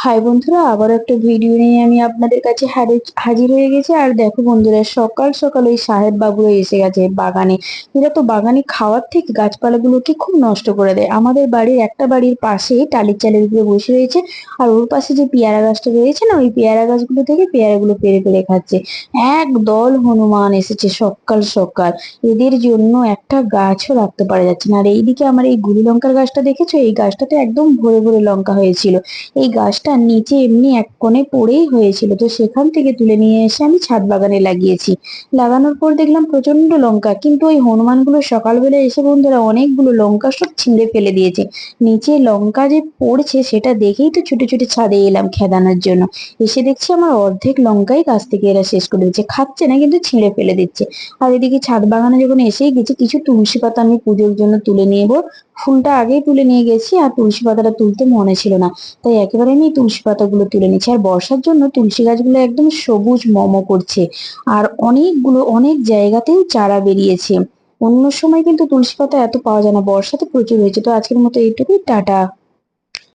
High বন্ধুরা, আবার একটা ভিডিও নিয়ে আমি আপনাদের কাছে হাজির হয়ে গেছি। আর দেখো বন্ধুরা, সকাল সকাল ওই সাহেব বাবুরা এসে গেছে বাগানে। এরা তো বাগানে খাওয়ার থেকে গাছপালাগুলোকে খুব নষ্ট করে দেয়। আমাদের বাড়ির একটা বাড়ির পাশে টালির চালের উপরে বসে রয়েছে, আর ওর পাশে যে পেয়ারা গাছটা রয়েছে না, ওই পেয়ারা গাছগুলো থেকে পেয়ারাগুলো পেড়ে পেড়ে খাচ্ছে। এক দল হনুমান এসেছে সকাল সকাল। এদের জন্য একটা গাছও রাখতে পারা যাচ্ছে না। আর এইদিকে আমার এই গুড়ি লঙ্কার গাছটা দেখেছো, এই গাছটাতে একদম ভরে ভরে লঙ্কা হয়েছিল। এই গাছটা নিচে এমনি এক কোণে পড়েই হয়েছিল, তো সেখান থেকে তুলে নিয়ে এসে আমি ছাদ বাগানে লাগিয়েছি। লাগানোর পর দেখলাম প্রচন্ড লঙ্কা, কিন্তু ওই হনুমানগুলো সকালবেলা এসে বন্ধুরা অনেকগুলো লঙ্কা সব ছিঁড়ে ফেলে দিয়েছে। নিচে লঙ্কা যে পড়ছে সেটা দেখেই তো ছুটে ছুটে ছাদে এলাম খেদানোর জন্য। এসে দেখছি আমার অর্ধেক লঙ্কাই গাছ থেকে এরা শেষ করে দিচ্ছে, খাচ্ছে না কিন্তু ছিঁড়ে ফেলে দিচ্ছে। আর এদিকে ছাদ বাগানে যখন এসেই গেছি, কিছু তুলসী পাতা আমি পুজোর জন্য তুলে নিয়ে ফুলটা আগেই তুলে নিয়ে গেছি, আর তুলসী পাতাটা তুলতে মনে ছিল না, তাই একেবারে আমি এই তুলসী পাতাগুলো তুলে নিচ্ছি। আর বর্ষার জন্য তুলসী গাছগুলো একদম সবুজ মম করছে। আর অনেক জায়গাতেই চারা বেরিয়েছে। অন্য সময় কিন্তু তুলসী পাতা এত পাওয়া যায় না, বর্ষাতে প্রচুর হয়েছে। তো আজকের মতো এইটুকুই, টাটা।